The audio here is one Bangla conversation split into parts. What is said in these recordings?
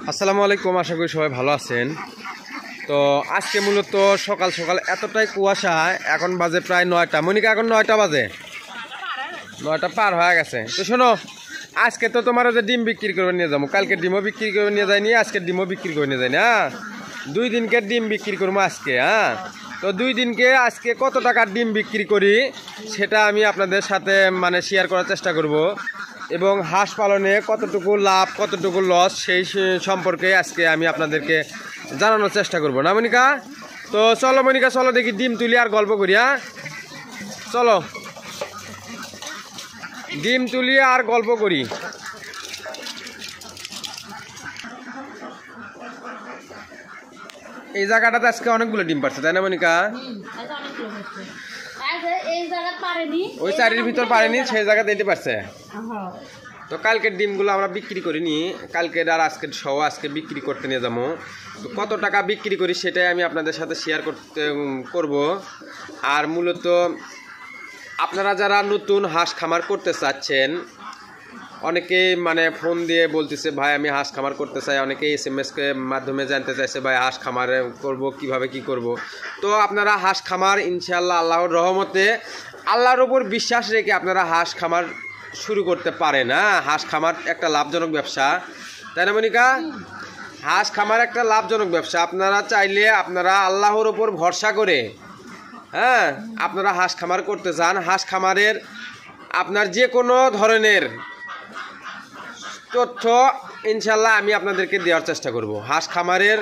আসসালামু আলাইকুম, আশা করি সবাই ভালো আছেন। তো আজকে মূলত সকাল সকাল এতটাই কুয়াশা, এখন বাজে প্রায় 9টা। মনিকা এখন 9টা বাজে, 9টা পার হয়ে গেছে। তো শোনো, আজকে তো তোমার যে ডিম বিক্রি করে নিয়ে যাবো, কালকে ডিমও বিক্রি করে নিয়ে যায়নি, আজকে ডিমও বিক্রি করে নিয়ে যায়নি। হ্যাঁ, 2 দিনকে ডিম বিক্রি করবো আজকে। হ্যাঁ, তো 2 দিনকে আজকে কত টাকার ডিম বিক্রি করি সেটা আমি আপনাদের সাথে শেয়ার করার চেষ্টা করব, এবং হাঁস পালনে কতটুকু লাভ কতটুকু লস সেই সম্পর্কে আজকে আমি আপনাদেরকে জানানোর চেষ্টা করব। না মনিকা? তো চলো মনিকা, চলো দেখি ডিম তুলি আর গল্প করি। হ্যাঁ চলো, ডিম তুলি আর গল্প করি। এই জায়গাটাতে আজকে অনেকগুলো ডিম পারছে, তাই না মনিকা? ওই চারির ভিতর পারেনি, সেই জায়গাতে দিতে পারছে। তো কালকের ডিমগুলো আমরা বিক্রি করিনি, কালকের আর আজকের সহ আজকে বিক্রি করতে নিয়ে যাবো। তো কত টাকা বিক্রি করি সেটাই আমি আপনাদের সাথে শেয়ার করব। আর মূলত আপনারা যারা নতুন হাঁস খামার করতে চাচ্ছেন, অনেকেই ফোন দিয়ে বলতেছে ভাই আমি হাঁস খামার করতে চাই, অনেকে SMS কে মাধ্যমে জানতে চাইছে ভাই হাঁস খামার করব কিভাবে কি করব। তো আপনারা হাঁস খামার ইনশাআল্লাহ আল্লাহর রহমতে, আল্লাহর উপর বিশ্বাস রেখে আপনারা হাঁস খামার শুরু করতে পারেন। হ্যাঁ, হাঁস খামার একটা লাভজনক ব্যবসা, তাই না মনিকা? হাঁস খামার একটা লাভজনক ব্যবসা। আপনারা চাইলে আপনারা আল্লাহর উপর ভরসা করে, হ্যাঁ, আপনারা হাঁস খামার করতে চান, হাঁস খামারের আপনার যে কোনো ধরনের তথ্য ইনশাল্লাহ আমি আপনাদেরকে দেওয়ার চেষ্টা করব। হাঁস খামারের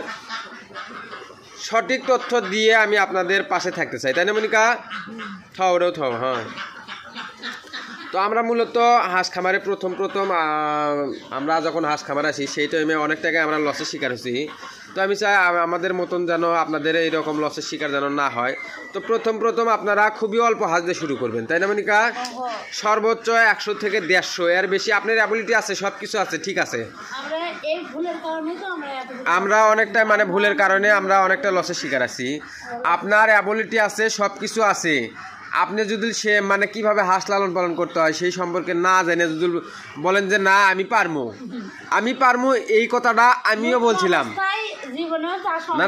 সঠিক তথ্য দিয়ে আমি আপনাদের পাশে থাকতে চাই, তাই না মনিকা? ওটাও হ্যাঁ। তো আমরা মূলত হাঁস খামারে প্রথম আমরা যখন হাঁস খামার আসি সেই টাইমে অনেক টাকায় আমরা লসের শিকার হয়েছি। তো আমি চাই আমাদের মতন যেন আপনাদের এইরকম লসের শিকার যেন না হয়। তো প্রথম আপনারা খুবই অল্প হাঁস দিয়ে শুরু করবেন, তাই না মনিকা? সর্বোচ্চ 100 থেকে 150, এর বেশি আপনার অ্যাবিলিটি আছে, সব কিছু আছে, ঠিক আছে। আমরা অনেকটা ভুলের কারণে আমরা অনেকটা লসের শিকার আছি। আপনার অ্যাবিলিটি আছে, সব কিছু আছে, আপনি যদি সে কিভাবে হাঁস লালন পালন করতে হয় সেই সম্পর্কে না জেনে যদি বলেন যে না আমি পারমু, এই কথাটা আমিও বলছিলাম।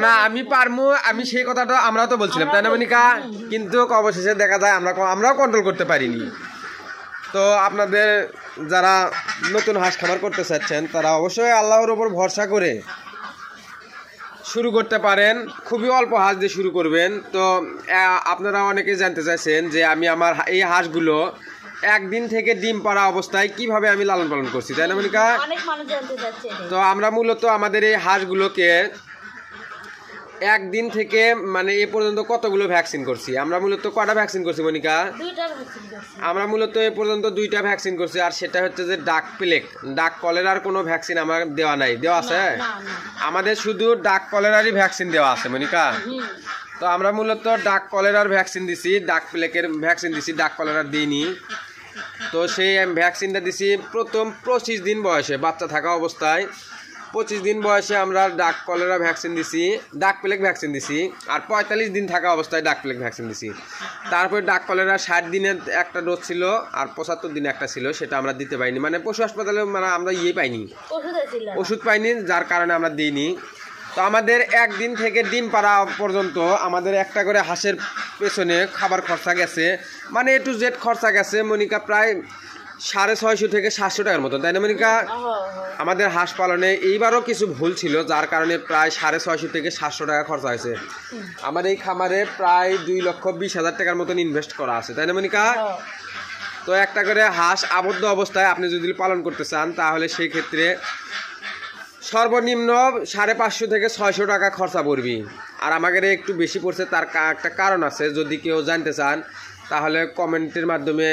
না আমি পারমু, আমি সেই কথাটা আমরাও তো বলছিলাম, তাই না মনিকা? কিন্তু অবশেষে দেখা যায় আমরাও কন্ট্রোল করতে পারিনি। তো আপনাদের যারা নতুন হাঁস খামার করতে চাচ্ছেন তারা অবশ্যই আল্লাহর উপর ভরসা করে শুরু করতে পারেন, খুবই অল্প হাঁস দিয়ে শুরু করবেন। তো আপনারা অনেকেই জানতে চাইছেন যে আমি আমার এই হাঁসগুলো একদিন থেকে ডিম পাড়া অবস্থায় কিভাবে আমি লালন পালন করছি, তাই না মনিকা? তো আমরা মূলত আমাদের এই হাঁসগুলোকে একদিন থেকে এ পর্যন্ত কতগুলো ভ্যাকসিন করছি। আমরা মূলত কটা ভ্যাকসিন করছি মনিকা? আমরা মূলত এ পর্যন্ত 2টা ভ্যাকসিন করছি, আর সেটা হচ্ছে যে ডাক কলেরার কোনো ভ্যাকসিন আমার দেওয়া নাই। দেওয়া আছে? আমাদের শুধু ডাক কলেরারই ভ্যাকসিন দেওয়া আছে মনিকা। তো আমরা মূলত ডাক কলেরার ভ্যাকসিন দিছি, ডাক প্লেকের ভ্যাকসিন দিছি, ডাক কলেরার দিইনি। তো সেই ভ্যাকসিনটা দিছি প্রথম 25 দিন বয়সে, বাচ্চা থাকা অবস্থায় 25 দিন বয়সে আমরা ডাক কলেরা ভ্যাকসিন দিছি, ডাক প্লেগ ভ্যাকসিন দিছি, আর 45 দিন থাকা অবস্থায় ডাক প্লেগ ভ্যাকসিন দিছি। তারপরে ডাক কলেরা 60 দিনের একটা ডোজ ছিল, আর 75 দিনে একটা ছিল, সেটা আমরা দিতে পাইনি, পশু হাসপাতালে আমরা পাইনি, ওষুধ পাইনি, যার কারণে আমরা দিইনি। তো আমাদের একদিন থেকে ডিম পাড়া পর্যন্ত আমাদের একটা করে হাঁসের পেছনে খাবার খরচা গেছে, A to Z খরচা গেছে মনিকা প্রায় 650 থেকে 700 টাকার মতো, তাই না মনিকা? আমাদের হাঁস পালনে এইবারও কিছু ভুল ছিল, যার কারণে প্রায় 650 থেকে 700 টাকা খরচা হয়েছে। আমার এই খামারে প্রায় 2,20,000 টাকার মতন ইনভেস্ট করা আছে, তাই না মনিকা? তো একটা করে হাঁস আবদ্ধ অবস্থায় আপনি যদি পালন করতে চান তাহলে সেই ক্ষেত্রে সর্বনিম্ন 550 থেকে 600 টাকা খরচা পড়বি। আর আমাদের একটু বেশি পড়ছে, তার একটা কারণ আছে, যদি কেউ জানতে চান তাহলে কমেন্টের মাধ্যমে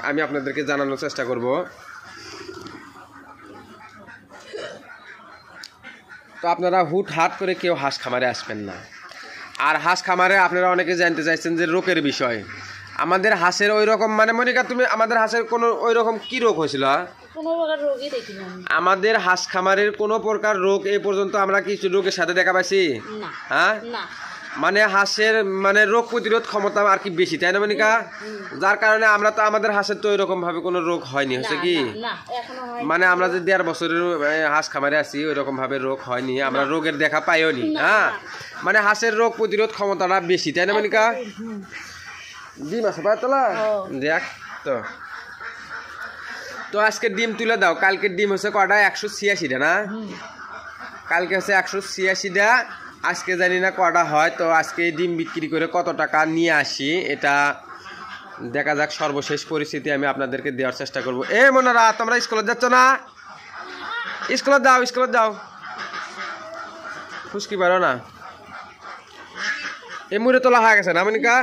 আমি আপনাদেরকে জানানোর চেষ্টা করব। তো আপনারা হুটহাট করে কেউ হাঁস খামারে আসবেন না। আর হাঁস খামারে আপনারা অনেকে জানতে চাইছেন যে রোগের বিষয়। আমাদের হাঁসের ওই রকম মনিকা, তুমি আমাদের হাঁসের কোনো ওই রকম কি রোগ হয়েছিল? আমাদের হাঁস খামারের কোনো প্রকার রোগ এই পর্যন্ত আমরা কিছু রোগের সাথে দেখা পাইছি? হ্যাঁ, মানে হাঁসের মানে রোগ প্রতিরোধ ক্ষমতা আর কি বেশি, তাই না মনিকা? যার কারণে আমরা তো আমাদের হাঁসের তো ওইরকম ভাবে কোনো রোগ হয়নি, হচ্ছে কি মানে আমরা যে 1.5 বছরের হাঁস খামারে আছি ওইরকম ভাবে রোগ হয়নি, আমরা রোগের দেখা পাইও নি। হ্যাঁ, মানে হাঁসের রোগ প্রতিরোধ ক্ষমতাটা বেশি, তাই না মনিকা? ডিম আছে পাতলা দেখ তো। তো আজকে ডিম তুলে দাও। কালকের ডিম হচ্ছে কটা? 186টা না? কালকে হচ্ছে 186টা, আজকে জানি না কটা হয়। তো আজকে ডিম বিক্রি করে কত টাকা নিয়ে আসি এটা দেখা যাক। সর্বশেষ পরিস্থিতি আমি আপনাদেরকে দেওয়ার চেষ্টা করব। এ মনারা, তোমরা স্কুলে যাচ্ছ না? স্কুলে যাও, স্কুলে যাও, ফুসকি পারো না। এই মুড়ে তোলা হয়ে গেছে না মনিকা?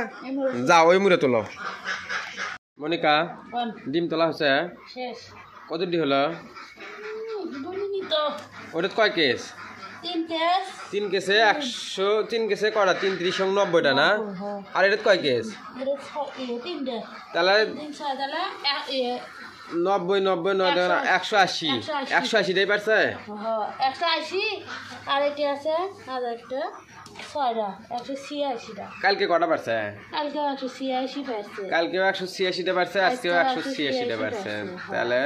যাও ওই মুড়ে তোলো। মনিকা, ডিম তোলা হচ্ছে? কত ডিম হলো? ওটা কয় কেস? 3 কেসে 100, 3 কেসে কটা? 3 3 90টা না? আর এটা কয় কেস? তাহলে 90 90 180 180টাই পারছে। 180 আর এটা আছে আরেকটা 6টা 186টা। কালকে কটা পারছে? কালকে 186 পারছে। কালকেও 186টা পারছে, আজকেও 186টা পারছে। তাহলে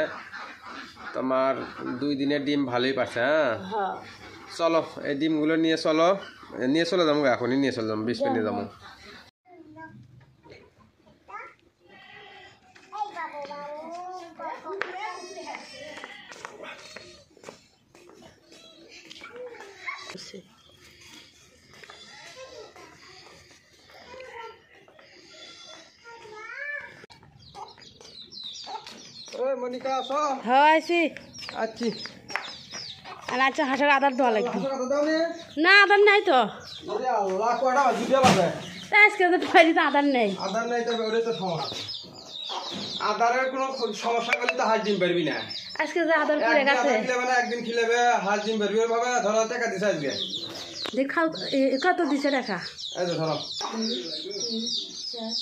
তোমার 2 দিনের ডিম ভালোই পারছে। হ্যাঁ, চলো এই ডিমগুলো নিয়ে চলে যাবো, এখনই নিয়ে চলে যাবো, 20 মিনিট যাবো। মনিকা আসো। হ্যাঁ আইছি। আচ্ছা আর আচ্ছা হাঁসের আদার দেওয়া লাগবে না? আদার নাই তো। আজকে তো বাড়িতে আদার নেই। আদার নাই তবে ওরে তো সমস্যা। আদারের কোনো সমস্যা করলে তো হাঁস ডিম পারবি না। আজকে যে আদার পড়ে গেছে একদিন খিলেবে হাঁস ডিম পারবি। ওইভাবে ধরো টাকা দিছে আজকে। দেখাও কত দিছে টাকা? এই তো ধরো 4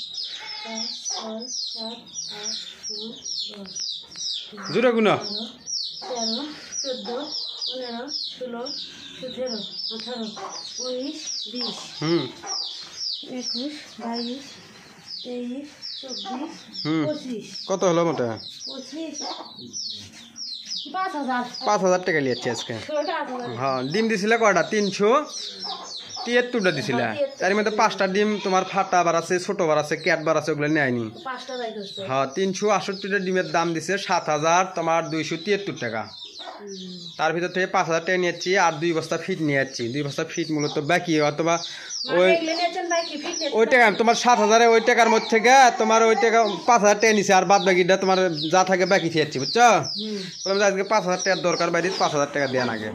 5 6 7 8 9 10 জুড়ে গুণ 13 14 15 16 17 18 19 20 21 22 23 24 25 কত হলো মোটা? 25 5000 5000 টাকা লিয়েছে আজকে। হ্যাঁ, ডিম দিছিলে কয়টা? 373টা দিছিলে। তার মধ্যে 5টা ডিম তোমার ফাটা বার আছে, ছোট বার আছে, ক্যাট বার আছে, ওগুলো নেয়নি। হ্যাঁ, 368টা ডিমের দাম দিছে 7,000 তোমার 273 টাকা। তার ভিতর থেকে 5,000 টাকা নিয়েছি, আর 2 বস্তা ফিট নিয়ে যাচ্ছি। 2 বস্তা ফিট মূলত বাকি, অথবা ওই টাকা তোমার 7,000 ওই টাকার মধ্যে থেকে তোমার ওই টাকা 5,000 টাকা নিছে, আর বাদ বাকিটা তোমার যা থাকে বাকি খেয়েছি, বুঝছো? বললাম যে আজকে 5,000 টাকার দরকার, বাইরে 5,000 টাকা দেন আগে।